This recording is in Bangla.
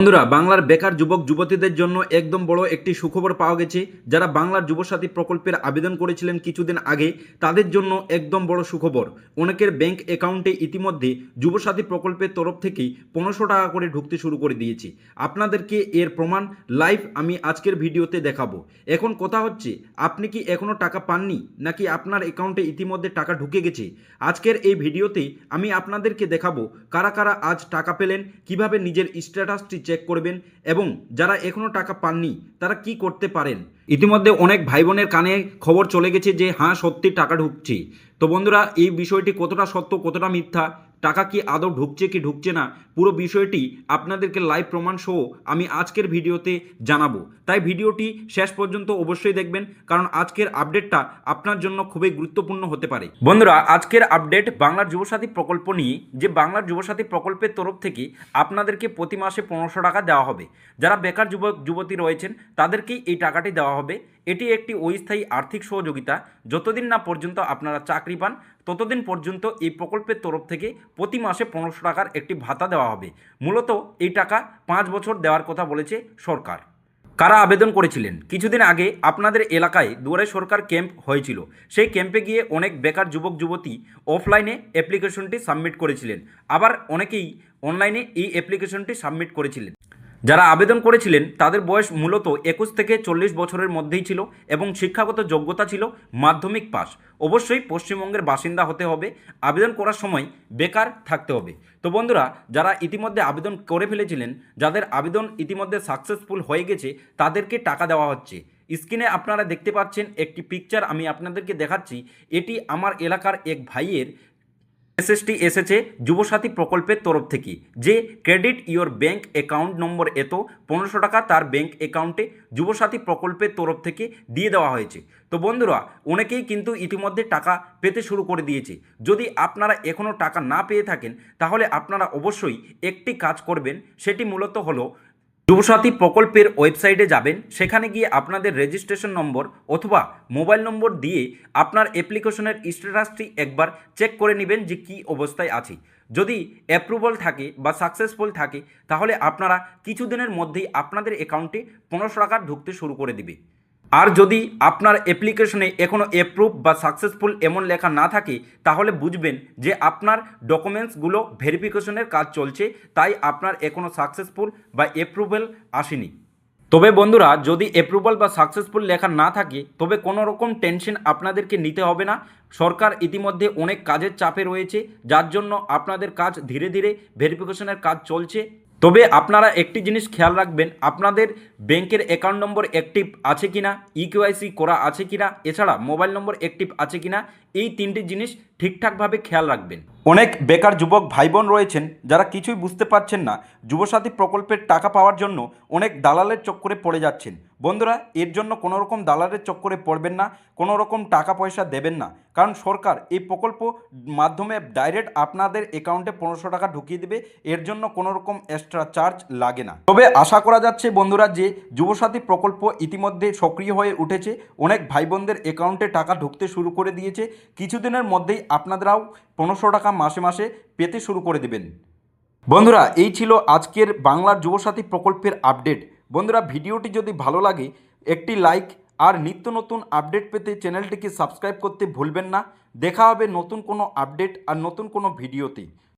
বন্ধুরা, বাংলার বেকার যুবক যুবতীদের জন্য একদম বড় একটি সুখবর পাওয়া গেছে। যারা বাংলার যুবসাথী প্রকল্পের আবেদন করেছিলেন কিছুদিন আগে, তাদের জন্য একদম বড় সুখবর। অনেকের ব্যাংক অ্যাকাউন্টে ইতিমধ্যে যুবসাথী প্রকল্পের তরফ থেকেই 1500 টাকা করে ঢুকতে শুরু করে দিয়েছে। আপনাদেরকে এর প্রমাণ লাইভ আমি আজকের ভিডিওতে দেখাবো। এখন কথা হচ্ছে, আপনি কি এখনও টাকা পাননি, নাকি আপনার অ্যাকাউন্টে ইতিমধ্যে টাকা ঢুকে গেছে? আজকের এই ভিডিওতে আমি আপনাদেরকে দেখাবো কারা কারা আজ টাকা পেলেন, কিভাবে নিজের স্ট্যাটাসটি চেক করবেন এবং যারা এখনও টাকা পাননি তারা কি করতে পারেন। ইতিমধ্যে অনেক ভাই বোনের কানে খবর চলে গেছে যে হ্যাঁ, সত্যি টাকা ঢুকছে। তো বন্ধুরা, এই বিষয়টি কতটা সত্য কতটা মিথ্যা, টাকা কি আদৌ ঢুকছে কি ঢুকছে না, পুরো বিষয়টি আপনাদেরকে লাইভ প্রমাণ সহ আমি আজকের ভিডিওতে জানাবো। তাই ভিডিওটি শেষ পর্যন্ত অবশ্যই দেখবেন, কারণ আজকের আপডেটটা আপনার জন্য খুবই গুরুত্বপূর্ণ হতে পারে। বন্ধুরা, আজকের আপডেট বাংলার যুবসাথী প্রকল্প নিয়ে, যে বাংলার যুবসাথী প্রকল্পের তরফ থেকে আপনাদেরকে প্রতি মাসে 1500 টাকা দেওয়া হবে। যারা বেকার যুবক যুবতী রয়েছেন তাদেরকেই এই টাকাটি দেওয়া হবে। এটি একটি অস্থায়ী আর্থিক সহযোগিতা। যতদিন না পর্যন্ত আপনারা চাকরি পান ততদিন পর্যন্ত এই প্রকল্পের তরফ থেকে প্রতি মাসে 1500 টাকার একটি ভাতা দেওয়া হবে। মূলত এই টাকা 5 বছর দেওয়ার কথা বলেছে সরকার। কারা আবেদন করেছিলেন? কিছুদিন আগে আপনাদের এলাকায় দুয়ারে সরকার ক্যাম্প হয়েছিল। সেই ক্যাম্পে গিয়ে অনেক বেকার যুবক যুবতী অফলাইনে অ্যাপ্লিকেশনটি সাবমিট করেছিলেন, আবার অনেকেই অনলাইনে এই অ্যাপ্লিকেশনটি সাবমিট করেছিলেন। যারা আবেদন করেছিলেন তাদের বয়স মূলত 21 থেকে 40 বছরের মধ্যেই ছিল এবং শিক্ষাগত যোগ্যতা ছিল মাধ্যমিক পাস। অবশ্যই পশ্চিমবঙ্গের বাসিন্দা হতে হবে। আবেদন করার সময় বেকার থাকতে হবে। তো বন্ধুরা, যারা ইতিমধ্যে আবেদন করে ফেলেছিলেন, যাদের আবেদন ইতিমধ্যে সাকসেসফুল হয়ে গেছে, তাদেরকে টাকা দেওয়া হচ্ছে। স্ক্রিনে আপনারা দেখতে পাচ্ছেন একটি পিকচার, আমি আপনাদেরকে দেখাচ্ছি। এটি আমার এলাকার এক ভাইয়ের মেসেজটি এসেছে যুবসাথী প্রকল্পের তরফ থেকে, যে credit your bank account number এত 1500 টাকা তার ব্যাঙ্ক অ্যাকাউন্টে যুবসাথী প্রকল্পের তরফ থেকে দিয়ে দেওয়া হয়েছে। তো বন্ধুরা, অনেকেই কিন্তু ইতিমধ্যে টাকা পেতে শুরু করে দিয়েছে। যদি আপনারা এখনও টাকা না পেয়ে থাকেন, তাহলে আপনারা অবশ্যই একটি কাজ করবেন। সেটি মূলত হলো, যুবসাথী প্রকল্পের ওয়েবসাইটে যাবেন, সেখানে গিয়ে আপনাদের রেজিস্ট্রেশন নম্বর অথবা মোবাইল নম্বর দিয়ে আপনার অ্যাপ্লিকেশনের স্ট্যাটাসটি একবার চেক করে নেবেন যে কী অবস্থায় আছে। যদি অ্যাপ্রুভাল থাকে বা সাকসেসফুল থাকে, তাহলে আপনারা কিছুদিনের মধ্যেই আপনাদের অ্যাকাউন্টে 1500 টাকা ঢুকতে শুরু করে দিবে। আর যদি আপনার অ্যাপ্লিকেশনে এখনও অ্যাপ্রুভ বা সাকসেসফুল এমন লেখা না থাকে, তাহলে বুঝবেন যে আপনার ডকুমেন্টসগুলো ভেরিফিকেশনের কাজ চলছে, তাই আপনার এখনও সাকসেসফুল বা অ্যাপ্রুভেল আসেনি। তবে বন্ধুরা, যদি অ্যাপ্রুভাল বা সাকসেসফুল লেখা না থাকে, তবে কোনো রকম টেনশন আপনাদেরকে নিতে হবে না। সরকার ইতিমধ্যে অনেক কাজের চাপে রয়েছে, যার জন্য আপনাদের কাজ ধীরে ধীরে ভেরিফিকেশনের কাজ চলছে। তবে আপনারা একটি জিনিস খেয়াল রাখবেন, আপনাদের ব্যাংকের অ্যাকাউন্ট নম্বর অ্যাক্টিভ আছে কিনা, ইকেওয়াইসি করা আছে কিনা, এছাড়া মোবাইল নম্বর অ্যাক্টিভ আছে কিনা, এই তিনটি জিনিস ঠিকঠাকভাবে খেয়াল রাখবেন। অনেক বেকার যুবক ভাই বোন রয়েছেন যারা কিছুই বুঝতে পারছেন না, যুবসাথী প্রকল্পের টাকা পাওয়ার জন্য অনেক দালালের চক্করে পড়ে যাচ্ছেন। বন্ধুরা, এর জন্য কোনো রকম দালালের চক্করে পড়বেন না, কোনো রকম টাকা পয়সা দেবেন না, কারণ সরকার এই প্রকল্প মাধ্যমে ডাইরেক্ট আপনাদের অ্যাকাউন্টে 1500 টাকা ঢুকিয়ে দেবে। এর জন্য কোনো রকম এক্সট্রা চার্জ লাগে না। তবে আশা করা যাচ্ছে বন্ধুরা, যে যুবসাথী প্রকল্প ইতিমধ্যে সক্রিয় হয়ে উঠেছে, অনেক ভাই বোনদের অ্যাকাউন্টে টাকা ঢুকতে শুরু করে দিয়েছে। কিছুদিনের মধ্যেই আপনারাও 1500 টাকা মাসে মাসে পেতে শুরু করে দেবেন। বন্ধুরা, এই ছিল আজকের বাংলার যুবসাথী প্রকল্পের আপডেট। বন্ধুরা, ভিডিওটি যদি ভালো লাগে একটি লাইক, আর নিত্য নতুন আপডেট পেতে চ্যানেলটিকে সাবস্ক্রাইব করতে ভুলবেন না। দেখা হবে নতুন কোনো আপডেট আর নতুন কোনো ভিডিওতে।